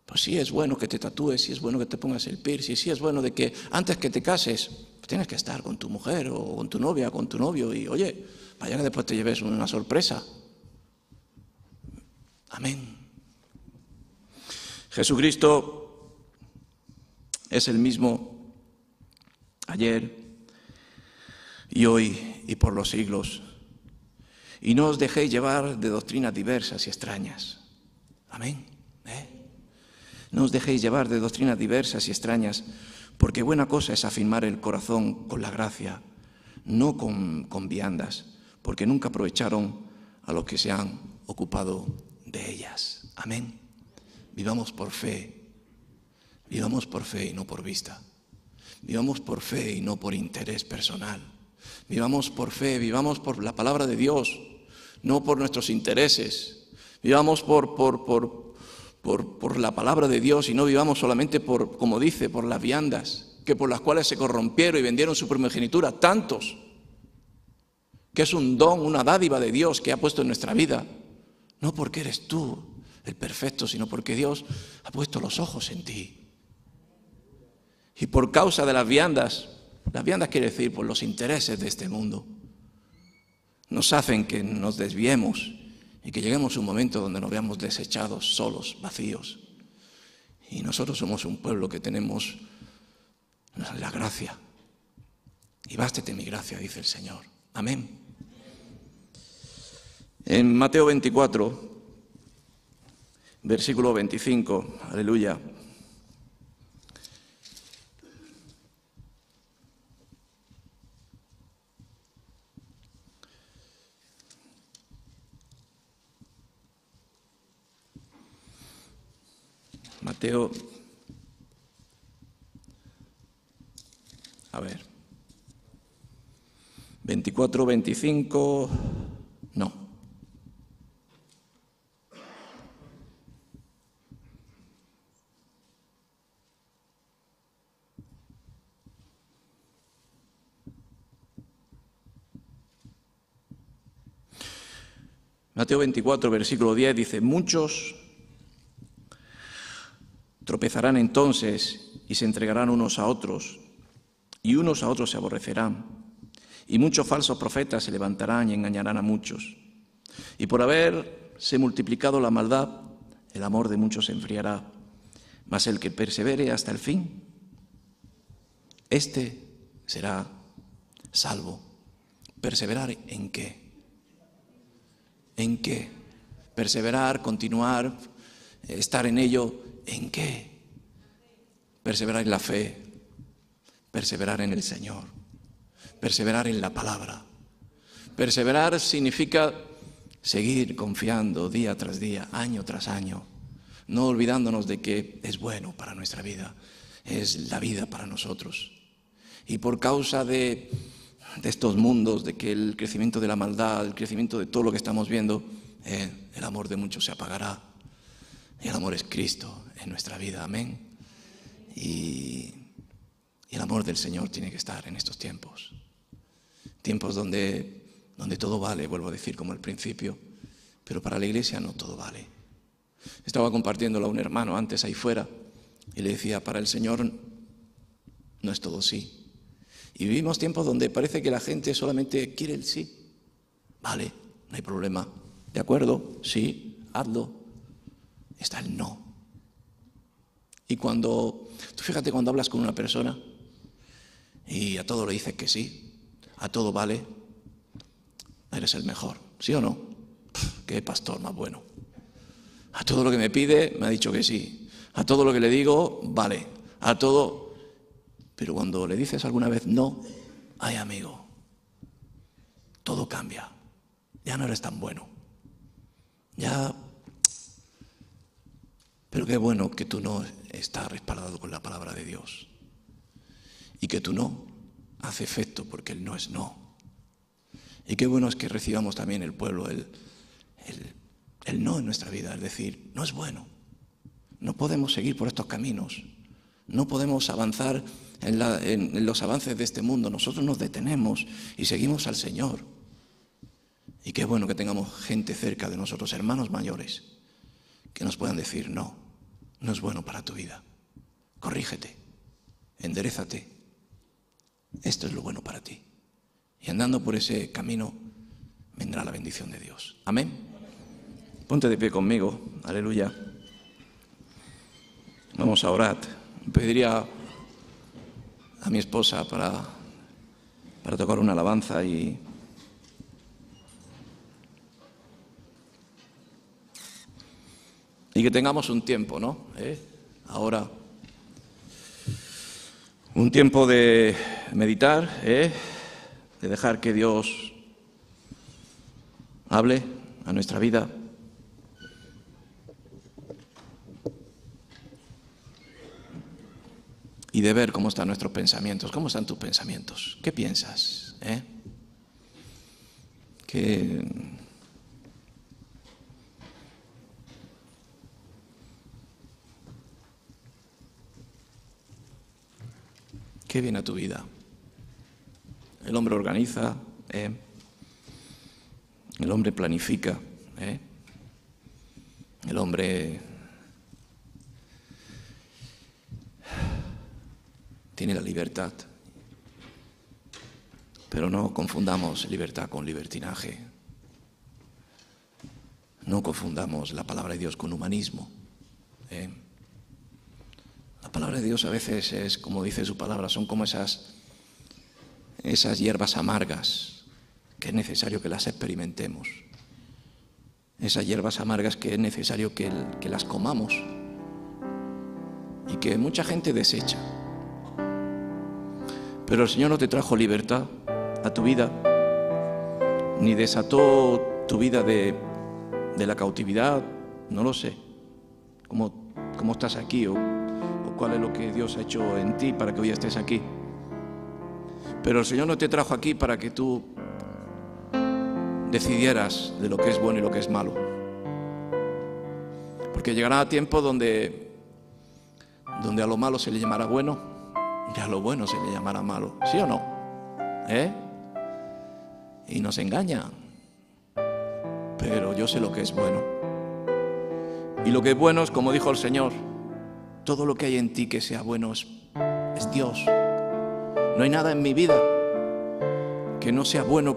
Speaker 1: pues sí es bueno que te tatúes, sí es bueno que te pongas el piercing, sí es bueno de que antes que te cases pues tienes que estar con tu mujer o con tu novia, con tu novio y oye, vaya que después te lleves una sorpresa. Amén. Jesucristo es el mismo ayer y hoy y por los siglos. Y no os dejéis llevar de doctrinas diversas y extrañas. Amén. No os dejéis llevar de doctrinas diversas y extrañas, porque buena cosa es afirmar el corazón con la gracia, no con viandas, porque nunca aprovecharon a los que se han ocupado de ellas. Amén. Vivamos por fe y no por vista. Vivamos por fe y no por interés personal. Vivamos por fe, vivamos por la palabra de Dios, no por nuestros intereses. Vivamos por la palabra de Dios y no vivamos solamente como dice, por las viandas, que por las cuales se corrompieron y vendieron su primogenitura tantos, que es un don, una dádiva de Dios que ha puesto en nuestra vida, no porque eres tú el perfecto, sino porque Dios ha puesto los ojos en ti. Y por causa de las viandas quiere decir por los intereses de este mundo, nos hacen que nos desviemos y que lleguemos a un momento donde nos veamos desechados, solos, vacíos. Y nosotros somos un pueblo que tenemos la gracia. Y bástete mi gracia, dice el Señor. Amén. En Mateo 24, versículo 25, aleluya. Mateo, a ver, 24, 25, no. Mateo 24, versículo 10 dice: muchos tropezarán entonces y se entregarán unos a otros, y unos a otros se aborrecerán. Y muchos falsos profetas se levantarán y engañarán a muchos. Y por haberse multiplicado la maldad, el amor de muchos se enfriará. Mas el que persevere hasta el fin, este será salvo. ¿Perseverar en qué? ¿En qué? Perseverar, continuar, estar en ello, ¿en qué? Perseverar en la fe, perseverar en el Señor, perseverar en la palabra. Perseverar significa seguir confiando día tras día, año tras año, no olvidándonos de que es bueno para nuestra vida, es la vida para nosotros. Y por causa de estos mundos, de que el crecimiento de la maldad, el crecimiento de todo lo que estamos viendo, el amor de muchos se apagará. Y el amor es Cristo en nuestra vida, amén. Y el amor del Señor tiene que estar en estos tiempos. Tiempos donde todo vale, vuelvo a decir como al principio, pero para la iglesia no todo vale. Estaba compartiéndolo a un hermano antes ahí fuera y le decía, para el Señor no es todo sí. Y vivimos tiempos donde parece que la gente solamente quiere el sí. Vale, no hay problema. ¿De acuerdo? Sí, hazlo. Está el no. Y tú fíjate cuando hablas con una persona y a todo le dices que sí, a todo vale, eres el mejor, ¿sí o no? Qué pastor más bueno. A todo lo que me pide me ha dicho que sí. A todo lo que le digo, vale. A todo. Pero cuando le dices alguna vez no, ay amigo, todo cambia. Ya no eres tan bueno. Ya. Pero qué bueno que tu no está respaldado con la palabra de Dios. Y que tu no hace efecto porque el no es no. Y qué bueno es que recibamos también el pueblo el no en nuestra vida. Es decir, no es bueno. No podemos seguir por estos caminos. No podemos avanzar en los avances de este mundo. Nosotros nos detenemos y seguimos al Señor. Y qué bueno que tengamos gente cerca de nosotros, hermanos mayores, que nos puedan decir, no es bueno para tu vida. Corrígete, enderézate. Esto es lo bueno para ti. Y andando por ese camino vendrá la bendición de Dios. Amén. Ponte de pie conmigo. Aleluya. Vamos a orar. Pediría a mi esposa para tocar una alabanza y que tengamos un tiempo, ¿no? Ahora, un tiempo de meditar, de dejar que Dios hable a nuestra vida. Y de ver cómo están nuestros pensamientos. ¿Cómo están tus pensamientos? ¿Qué piensas? ¿Qué viene a tu vida? El hombre organiza, el hombre planifica, el hombre tiene la libertad, pero no confundamos libertad con libertinaje. No confundamos la palabra de Dios con humanismo. La palabra de Dios a veces es, como dice su palabra, son como esas hierbas amargas que es necesario que las experimentemos. Esas hierbas amargas que es necesario que las comamos y que mucha gente desecha. Pero el Señor no te trajo libertad a tu vida, ni desató tu vida de la cautividad, no lo sé, cómo estás aquí o cuál es lo que Dios ha hecho en ti para que hoy estés aquí. Pero el Señor no te trajo aquí para que tú decidieras de lo que es bueno y lo que es malo. Porque llegará tiempo donde a lo malo se le llamará bueno y a lo bueno se le llamará malo. ¿Sí o no? Y nos engaña. pero yo sé lo que es bueno. Y lo que es bueno es, como dijo el Señor, todo lo que hay en ti que sea bueno es Dios. No hay nada en mi vida que no sea bueno,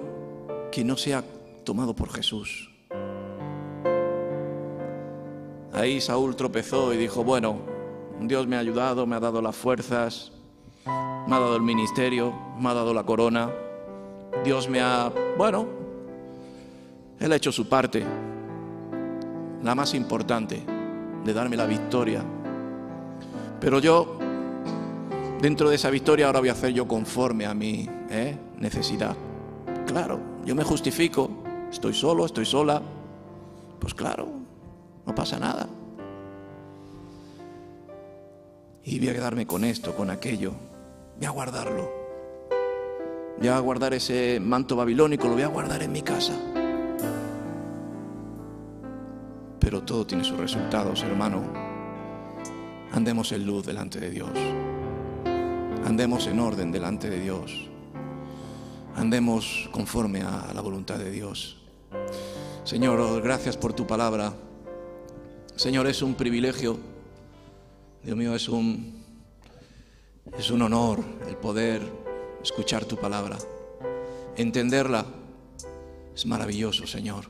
Speaker 1: que no sea tomado por Jesús. Ahí Saúl tropezó y dijo, bueno, Dios me ha ayudado, me ha dado las fuerzas, me ha dado el ministerio, me ha dado la corona. Dios me ha... Bueno, Él ha hecho su parte, la más importante, de darme la victoria. Pero yo, dentro de esa victoria, ahora voy a hacer yo conforme a mi necesidad. Claro, yo me justifico, estoy solo, estoy sola, pues claro, no pasa nada. Y voy a quedarme con esto, con aquello, voy a guardarlo. Voy a guardar ese manto babilónico, lo voy a guardar en mi casa. Pero todo tiene sus resultados, hermano. Andemos en luz delante de Dios. Andemos en orden delante de Dios. Andemos conforme a la voluntad de Dios. Señor, gracias por tu palabra. Señor, es un privilegio. Dios mío, es un honor el poder escuchar tu palabra. Entenderla es maravilloso, Señor.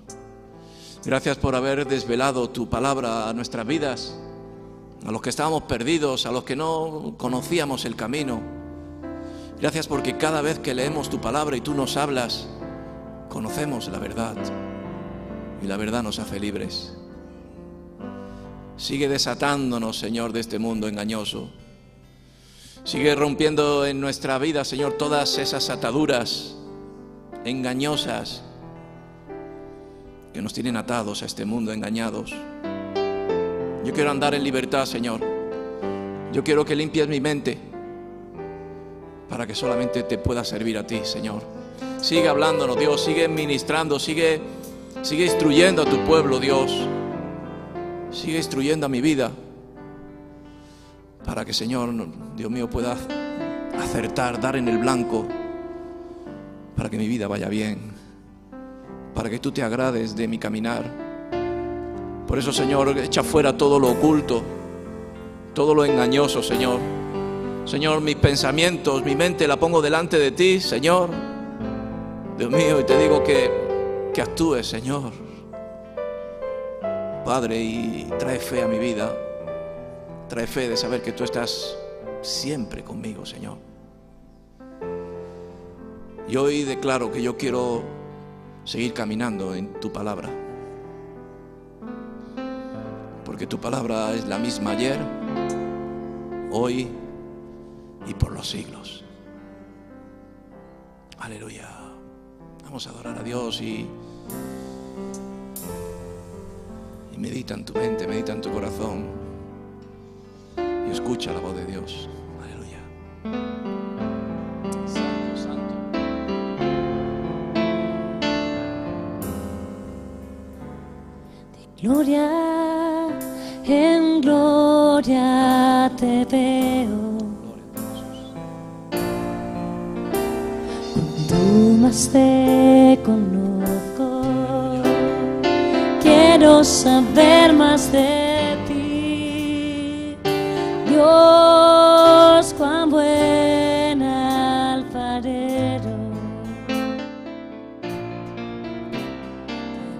Speaker 1: Gracias por haber desvelado tu palabra a nuestras vidas, a los que estábamos perdidos, a los que no conocíamos el camino. Gracias porque cada vez que leemos tu palabra y tú nos hablas, conocemos la verdad y la verdad nos hace libres. Sigue desatándonos, Señor, de este mundo engañoso. Sigue rompiendo en nuestra vida, Señor, todas esas ataduras engañosas que nos tienen atados a este mundo, engañados. Yo quiero andar en libertad, Señor. Yo quiero que limpies mi mente para que solamente te pueda servir a ti, Señor. Sigue hablándonos, Dios. Sigue ministrando, sigue instruyendo a tu pueblo, Dios. Sigue instruyendo a mi vida para que, Señor, Dios mío, pueda acertar, dar en el blanco, para que mi vida vaya bien, para que tú te agrades de mi caminar. Por eso, Señor, echa fuera todo lo oculto, todo lo engañoso, Señor. Señor, mis pensamientos, mi mente la pongo delante de ti, Señor. Dios mío, y te digo que actúes, Señor. Padre, y trae fe a mi vida. Trae fe de saber que tú estás siempre conmigo, Señor. Y hoy declaro que yo quiero seguir caminando en tu palabra, porque tu palabra es la misma ayer, hoy y por los siglos. Aleluya. Vamos a adorar a Dios y medita en tu mente, medita en tu corazón y escucha la voz de Dios. Aleluya. Santo, santo.
Speaker 2: De gloria en gloria te veo. Cuando más te conozco, quiero saber más de ti. Dios, cuán buen alfarero.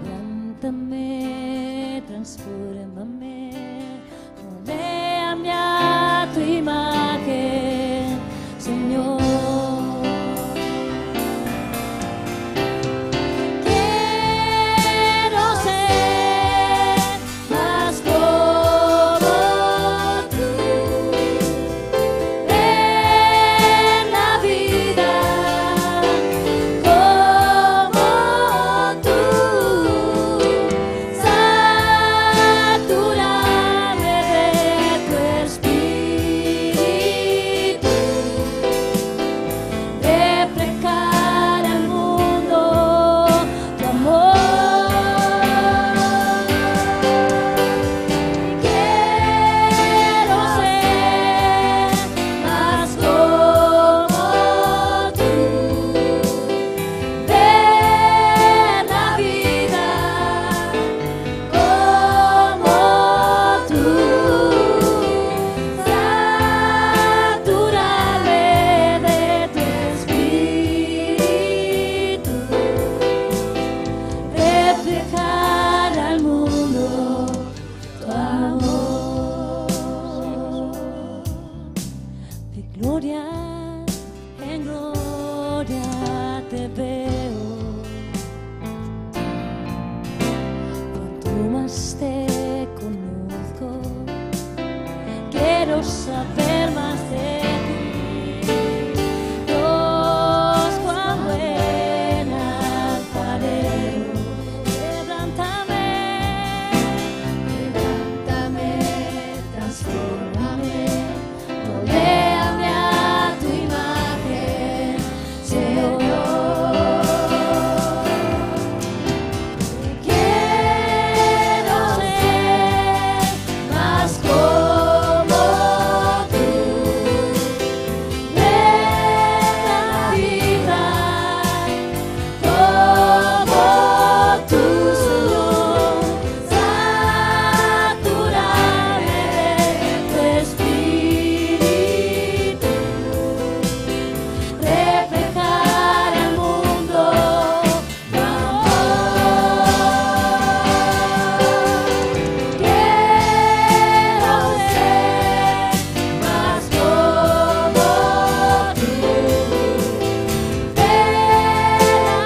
Speaker 2: Levántame, transfórmame, moléame a tu imagen, Señor. Quiero ser más en gloria te veo. Cuanto más te conozco, quiero saber más de ti. Dios, cuán buen alfarero, quebrántame, transfórmame, moléame a tu imagen, Señor. Quiero ser más como tú. Deja vibrar como tú, Señor. Saturarme de tu espíritu. Reflejar al mundo tu amor. Quiero ser más como tú. Ver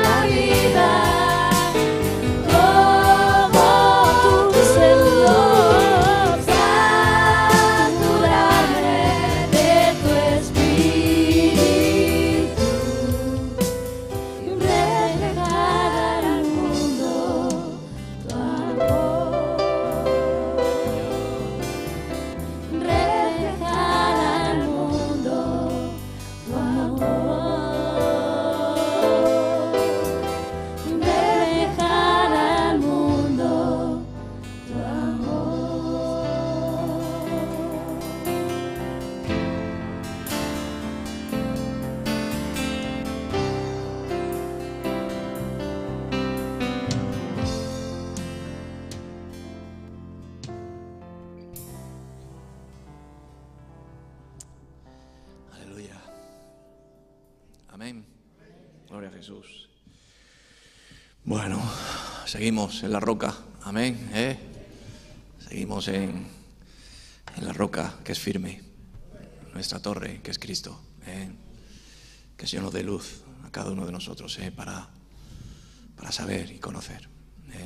Speaker 2: la vida como tú, Señor. Saturarme de tu espíritu y reflejar al mundo tu amor. Reflejar al mundo tu amor. Reflejar al mundo tu amor.
Speaker 1: Aleluya. Amén. Gloria a Jesús. Bueno, seguimos en la roca. Amén. Seguimos en la roca que es firme. Nuestra torre que es Cristo. Que el Señor nos dé luz a cada uno de nosotros para saber y conocer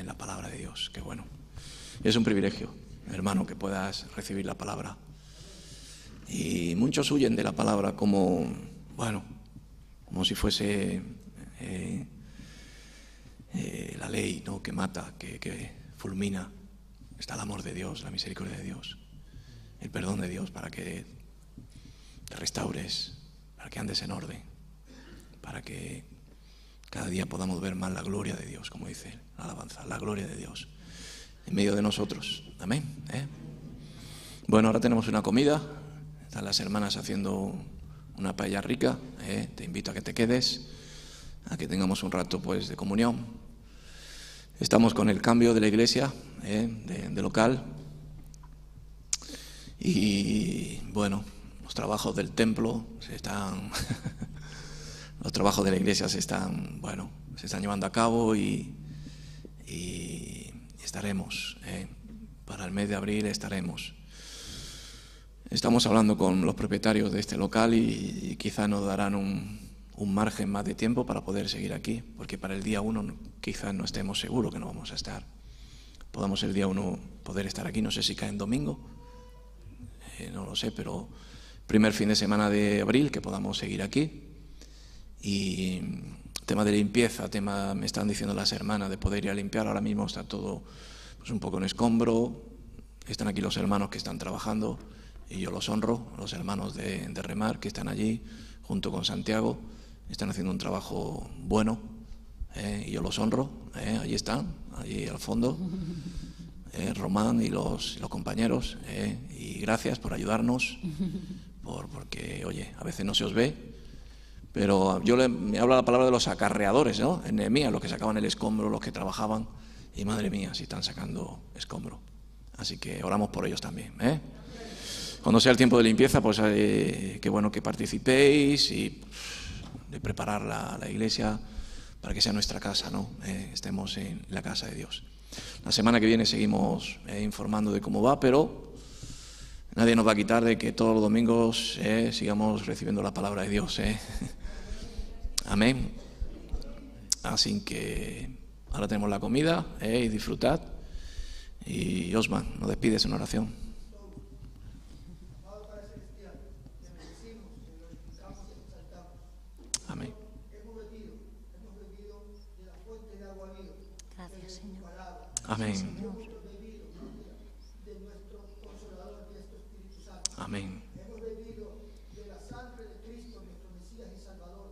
Speaker 1: la palabra de Dios. Qué bueno. Y es un privilegio, hermano, que puedas recibir la palabra. Y muchos huyen de la palabra como si fuese la ley, ¿no? Que mata, que fulmina. Está el amor de Dios, la misericordia de Dios, el perdón de Dios para que te restaures, para que andes en orden, para que cada día podamos ver más la gloria de Dios, como dice la alabanza, la gloria de Dios en medio de nosotros. Amén. Bueno, ahora tenemos una comida. Están las hermanas haciendo una paella rica. Te invito a que te quedes, a que tengamos un rato pues de comunión. Estamos con el cambio de la iglesia, de local. Y bueno, los trabajos del templo los trabajos de la iglesia se están llevando a cabo y estaremos, para el mes de abril estaremos. Estamos hablando con los propietarios de este local y quizá nos darán un margen más de tiempo para poder seguir aquí, porque para el día 1 quizás no estemos seguros que no vamos a estar. Podamos el día 1 poder estar aquí, no sé si cae en domingo, no lo sé, pero primer fin de semana de abril que podamos seguir aquí. Y tema de limpieza, me están diciendo las hermanas de poder ir a limpiar. Ahora mismo está todo pues un poco en escombro. Están aquí los hermanos que están trabajando y yo los honro, los hermanos de Remar que están allí junto con Santiago. Están haciendo un trabajo bueno, y yo los honro. Allí están, allí al fondo, Román y los compañeros, y gracias por ayudarnos, porque oye, a veces no se os ve, pero me habla la palabra de los acarreadores, ¿no? En Nehemías, los que sacaban el escombro, los que trabajaban, y madre mía, si están sacando escombro. Así que oramos por ellos también, Cuando sea el tiempo de limpieza, pues qué bueno que participéis y de preparar la iglesia para que sea nuestra casa, ¿no? Estemos en la casa de Dios. La semana que viene seguimos informando de cómo va, pero Nadie nos va a quitar de que todos los domingos sigamos recibiendo la palabra de Dios. Amén. Así que ahora tenemos la comida y disfrutad. Y Osman, nos despides en oración. Amén.
Speaker 2: Gracias, Señor.
Speaker 1: Amén. Amén.
Speaker 3: Hemos bebido de la sangre de Cristo, nuestro Mesías y Salvador.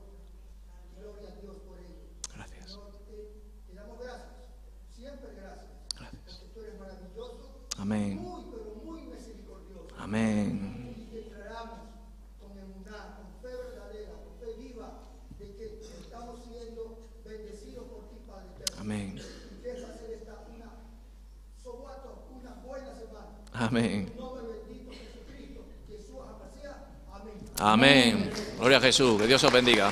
Speaker 3: Gloria a Dios por ello.
Speaker 1: Gracias.
Speaker 3: Señor, te damos gracias, siempre gracias.
Speaker 1: Gracias.
Speaker 3: Porque tú eres maravilloso,
Speaker 1: Amén.
Speaker 3: muy, pero muy misericordioso.
Speaker 1: Amén.
Speaker 3: Y declaramos con emuná, con fe verdadera, con fe viva, de que estamos siendo bendecidos por ti, Padre eterno.
Speaker 1: Amén.
Speaker 3: Y que esta sea una buena semana.
Speaker 1: Amén.
Speaker 3: Jesús, Jesús,
Speaker 1: Amén. Gloria a Jesús. Que Dios os bendiga.